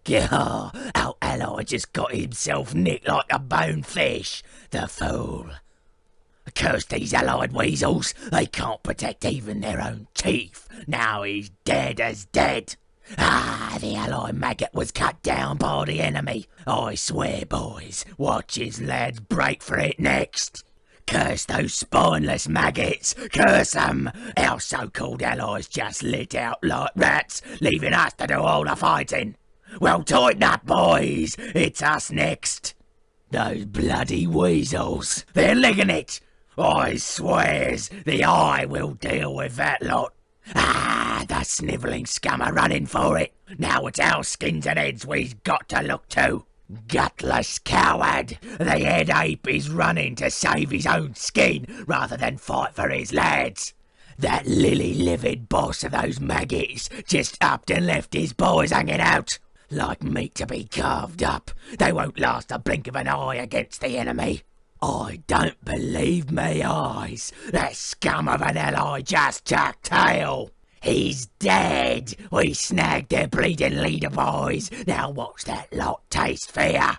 Gah, our ally just got himself nicked like a bonefish, the fool. Curse these allied weasels, they can't protect even their own chief. Now he's dead as dead. The allied maggot was cut down by the enemy. I swear, boys, watch his lads break for it next. Curse those spineless maggots, curse them! Our so-called allies just lit out like rats, leaving us to do all the fighting. Well, tighten up, boys, it's us next. Those bloody weasels, they're legging it. I swears the Eye will deal with that lot. The snivelling scum are running for it. Now it's our skins and heads we've got to look to. Gutless coward! The head ape is running to save his own skin rather than fight for his lads. That lily-livered boss of those maggots just upped and left his boys hanging out. Like meat to be carved up. They won't last a blink of an eye against the enemy. I don't believe me eyes. That scum of an ally just tucked tail. He's dead. We snagged their bleeding leader, boys. Now watch that lot taste fear.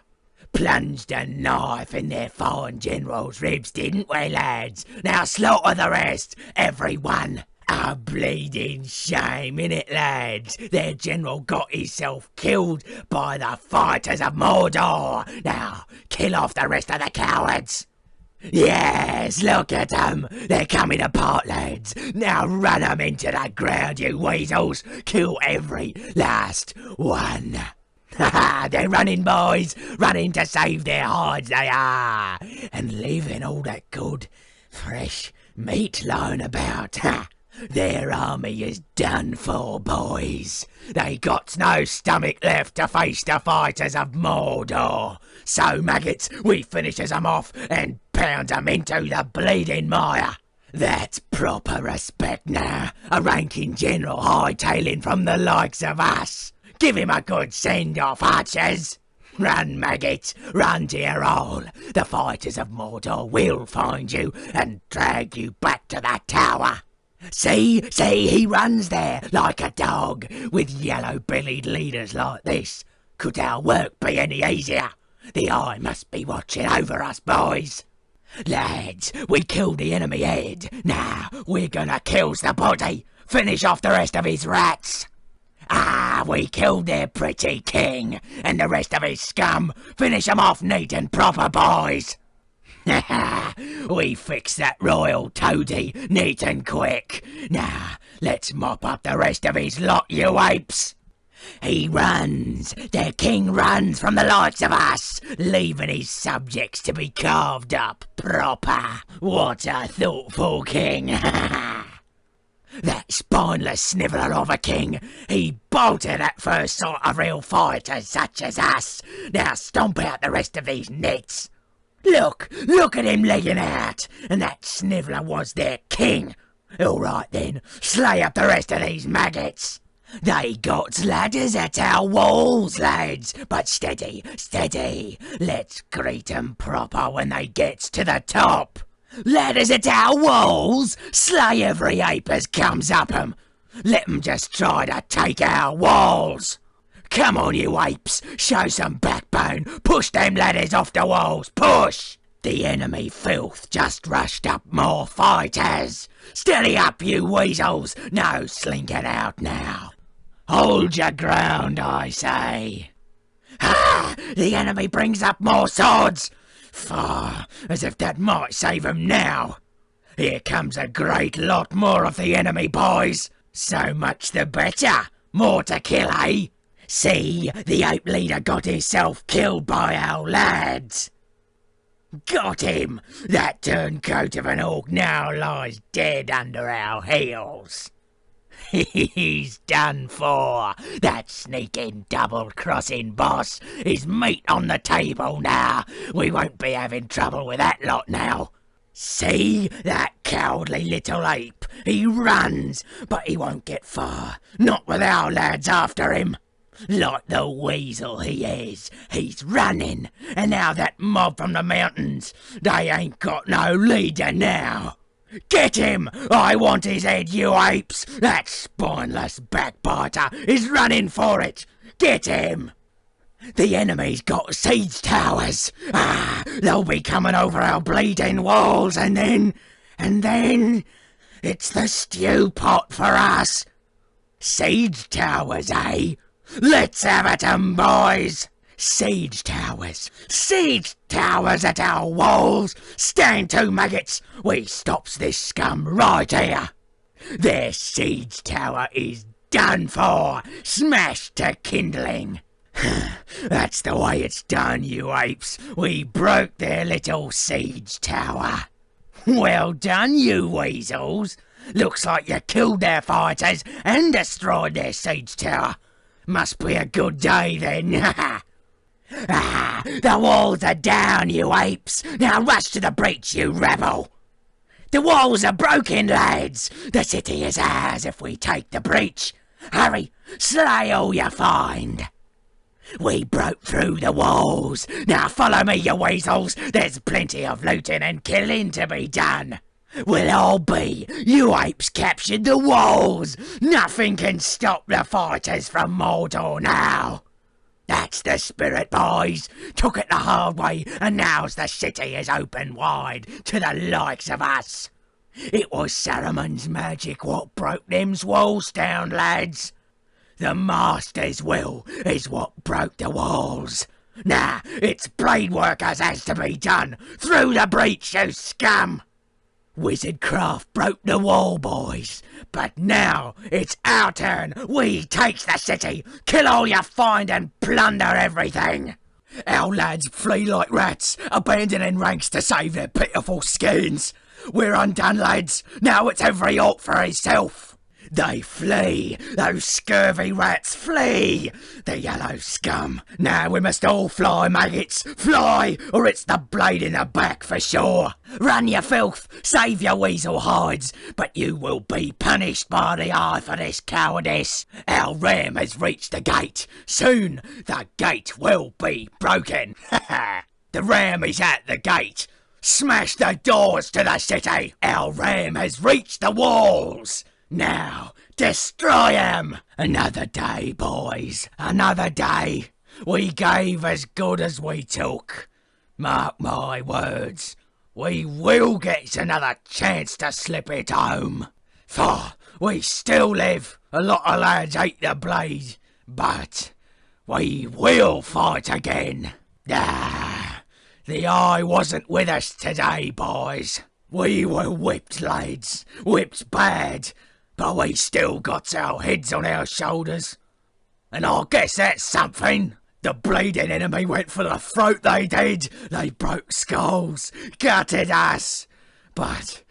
Plunged a knife in their fine general's ribs, didn't we, lads? Now slaughter the rest, everyone. A bleeding shame, innit, lads? Their general got himself killed by the fighters of Mordor. Now, kill off the rest of the cowards. Yes, look at them. They're coming apart, lads. Now run them into the ground, you weasels. Kill every last one. They're running, boys. Running to save their hides, they are. And leaving all that good, fresh meat lying about. Their army is done for, boys. They got no stomach left to face the fighters of Mordor. So, maggots, we finishes them off and pounds them into the bleeding mire. That's proper respect now. A ranking general hightailing from the likes of us. Give him a good send-off, archers. Run, maggots, run to your hole. The fighters of Mordor will find you and drag you back to the tower. See, he runs there like a dog. With yellow-bellied leaders like this, could our work be any easier? The Eye must be watching over us, boys. Lads, we killed the enemy head. Now we're gonna kill the body. Finish off the rest of his rats. We killed their pretty king, and the rest of his scum. Finish 'em off neat and proper, boys. We fixed that royal toady neat and quick. Now, let's mop up the rest of his lot, you apes. He runs, their king runs from the likes of us, leaving his subjects to be carved up proper. What a thoughtful king. That spineless sniveller of a king, he bolted at first sight of real fighters such as us. Now stomp out the rest of these nits. Look at him legging out, and that sniveller was their king. All right then, slay up the rest of these maggots. They got ladders at our walls, lads, but steady, let's greet 'em proper when they gets to the top. Ladders at our walls, slay every ape as comes up 'em. Let 'em just try to take our walls. Come on, you apes, show some backbone. Push them ladders off the walls, push! The enemy filth just rushed up more fighters. Steady up, you weasels, no slinking out now. Hold your ground, I say. The enemy brings up more swords. Far, as if that might save 'em now. Here comes a great lot more of the enemy, boys. So much the better. More to kill, eh? See, the ape leader got himself killed by our lads. Got him! That turncoat of an orc now lies dead under our heels. He's done for. That sneaking double-crossing boss is meat on the table now. We won't be having trouble with that lot now. See, that cowardly little ape. He runs, but he won't get far. Not with our lads after him. Like the weasel he is, he's running, and now that mob from the mountains, they ain't got no leader now. Get him! I want his head, you apes! That spineless backbiter is running for it! Get him! The enemy's got siege towers. They'll be coming over our bleeding walls, and then it's the stew pot for us. Siege towers, eh? Let's have it, boys. Siege towers at our walls. Stand to, maggots. We stops this scum right here. Their siege tower is done for. Smashed to kindling. That's the way it's done, you apes. We broke their little siege tower. Well done, you weasels. Looks like you killed their fighters and destroyed their siege tower. Must be a good day then. The walls are down, you apes. Now rush to the breach, you rebel. The walls are broken, lads. The city is ours if we take the breach. Hurry, slay all you find. We broke through the walls. Now follow me, you weasels. There's plenty of looting and killing to be done. We'll all be. You apes captured the walls. Nothing can stop the fighters from Mordor now. That's the spirit, boys. Took it the hard way, and now's the city is open wide to the likes of us. It was Saruman's magic what broke them's walls down, lads. The Master's will is what broke the walls. Now, it's blade work as has to be done. Through the breach, you scum! Wizardcraft broke the wall, boys. But now, it's our turn. We takes the city. Kill all you find and plunder everything. Our lads flee like rats, abandoning ranks to save their pitiful skins. We're undone, lads. Now it's every alt for himself. They flee! Those scurvy rats flee! The yellow scum! Now we must all fly, maggots! Fly, or it's the blade in the back for sure! Run, you filth! Save your weasel hides! But you will be punished by the eye for this cowardice! Our ram has reached the gate! Soon the gate will be broken! The ram is at the gate! Smash the doors to the city! Our ram has reached the walls! Now, destroy 'em! Another day, boys, another day. We gave as good as we took. Mark my words, we will get another chance to slip it home. For we still live, a lot of lads hate the blade, but we will fight again. The eye wasn't with us today, boys. We were whipped, lads, whipped bad. But we still got our heads on our shoulders. And I guess that's something. The bleeding enemy went for the throat, they did. They broke skulls, gutted us. But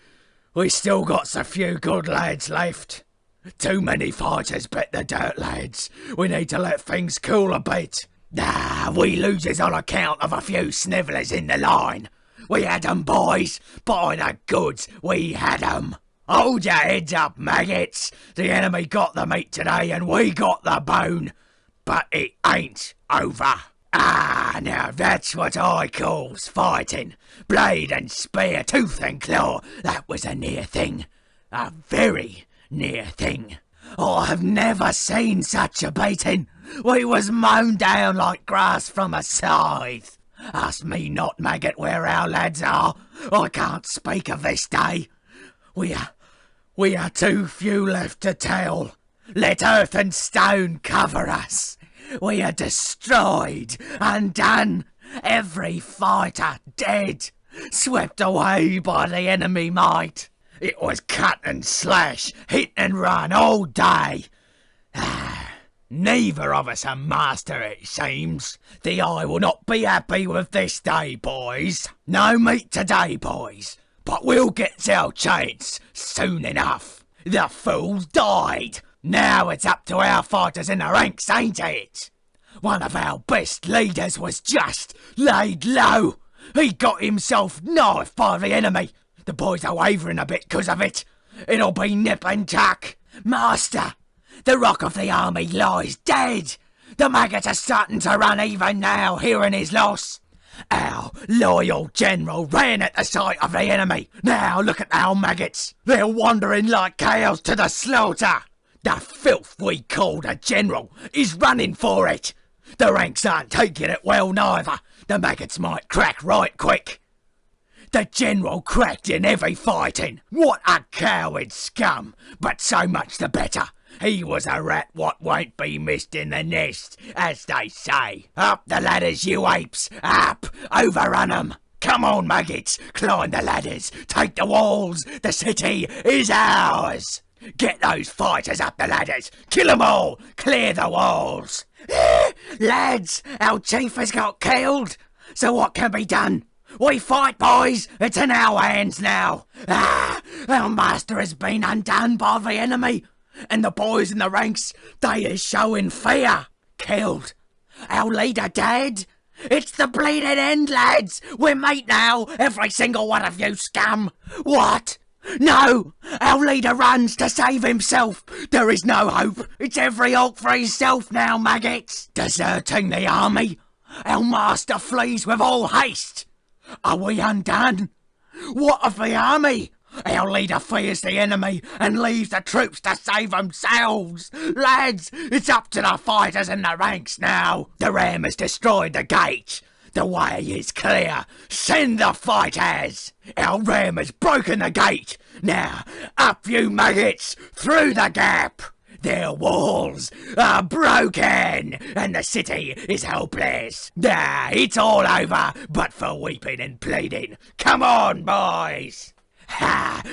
we still got a few good lads left. Too many fighters bit the dirt, lads. We need to let things cool a bit. We loses on account of a few snivellers in the line. We had 'em, boys. By the goods, we had 'em. Hold your heads up, maggots. The enemy got the meat today and we got the bone. But it ain't over. Now that's what I calls fighting. Blade and spear, tooth and claw. That was a near thing. A very near thing. I have never seen such a beating. We was mown down like grass from a scythe. Ask me not, maggot, where our lads are. I can't speak of this day. We are too few left to tell. Let earth and stone cover us. We are destroyed, undone, every fighter dead, swept away by the enemy might. It was cut and slash, hit and run all day. Neither of us a master, it seems. The eye will not be happy with this day, boys. No meat today, boys. But we'll get our chance soon enough. The fool's died. Now it's up to our fighters in the ranks, ain't it? One of our best leaders was just laid low. He got himself knifed by the enemy. The boys are wavering a bit 'cause of it. It'll be nip and tuck. Master, the rock of the army lies dead. The maggots are starting to run even now, hearing his loss. Our loyal general ran at the sight of the enemy. Now look at our maggots. They're wandering like cows to the slaughter. The filth we called a general is running for it. The ranks aren't taking it well neither. The maggots might crack right quick. The general cracked in heavy fighting. What a coward scum, but so much the better. He was a rat what won't be missed in the nest, as they say. Up the ladders, you apes, up, overrun 'em. Come on, maggots, climb the ladders, take the walls, the city is ours. Get those fighters up the ladders, kill 'em all, clear the walls. Lads, our chief has got killed, so what can be done? We fight, boys, it's in our hands now. Our master has been undone by the enemy, and the boys in the ranks, they is showing fear. Killed. Our leader dead. It's the bleeding end, lads. We're mate now, every single one of you scum. What? No! Our leader runs to save himself. There is no hope. It's every hulk for himself now, maggots. Deserting the army. Our master flees with all haste. Are we undone? What of the army? Our leader fears the enemy and leaves the troops to save themselves. Lads, it's up to the fighters in the ranks now. The ram has destroyed the gate. The way is clear. Send the fighters. Our ram has broken the gate. Now, up you maggots, through the gap. Their walls are broken, and the city is helpless. It's all over, but for weeping and pleading. Come on, boys.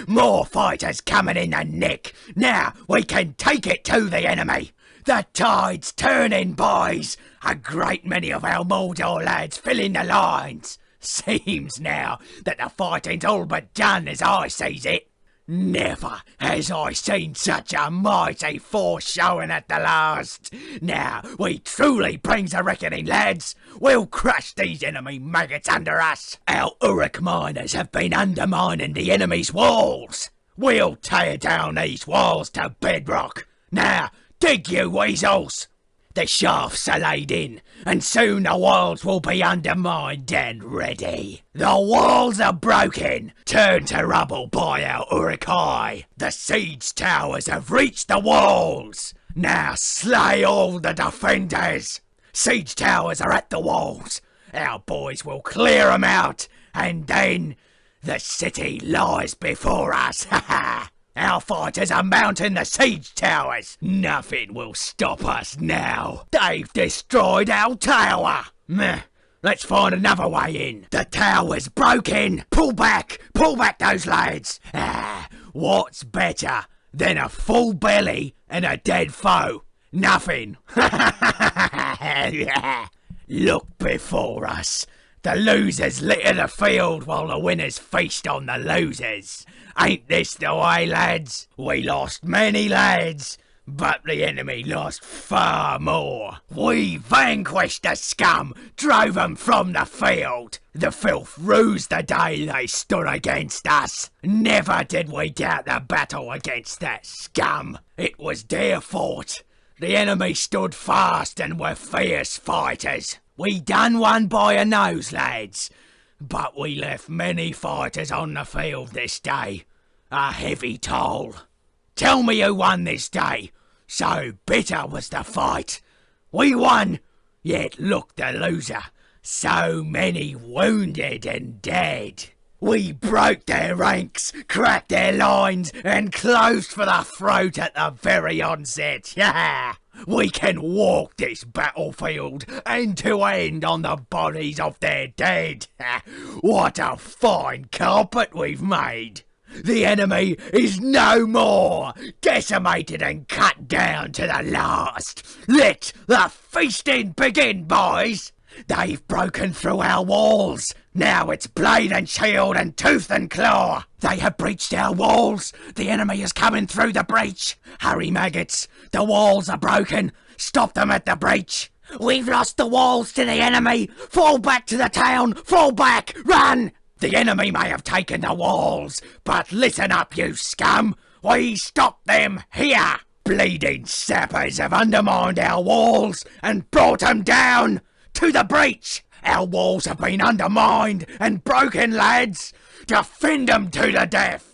More fighters coming in the nick. Now we can take it to the enemy. The tide's turning, boys. A great many of our Mordor lads filling the lines. Seems now that the fighting's all but done as I sees it. Never has I seen such a mighty force showing at the last. Now we truly brings a reckoning, lads. We'll crush these enemy maggots under us. Our Uruk miners have been undermining the enemy's walls. We'll tear down these walls to bedrock. Now dig, you weasels. The shafts are laid in, and soon the walls will be undermined and ready. The walls are broken, turned to rubble by our Uruk-hai. The siege towers have reached the walls. Now slay all the defenders. Siege towers are at the walls. Our boys will clear 'em out, and then the city lies before us. Ha ha! Our fighters are mounting the siege towers. Nothing will stop us now. They've destroyed our tower. Meh. Let's find another way in. The tower's broken. Pull back those lads. What's better than a full belly and a dead foe? Nothing. Look before us. The losers litter the field while the winners feast on the losers. Ain't this the way, lads? We lost many lads, but the enemy lost far more. We vanquished the scum, drove 'em from the field. The filth ruse the day they stood against us. Never did we doubt the battle against that scum. It was their fort. The enemy stood fast and were fierce fighters. We done one by a nose, lads, but we left many fighters on the field this day. A heavy toll. Tell me who won this day. So bitter was the fight. We won, yet look the loser. So many wounded and dead. We broke their ranks, cracked their lines, and closed for the throat at the very onset. We can walk this battlefield end to end on the bodies of their dead. What a fine carpet we've made. The enemy is no more, decimated and cut down to the last. Let the feasting begin, boys. They've broken through our walls. Now it's blade and shield and tooth and claw. They have breached our walls. The enemy is coming through the breach. Hurry, maggots. The walls are broken. Stop them at the breach. We've lost the walls to the enemy. Fall back to the town. Fall back. Run. The enemy may have taken the walls, but listen up, you scum. We stopped them here. Bleeding sappers have undermined our walls and brought them down to the breach. Our walls have been undermined and broken, lads. Defend them to the death.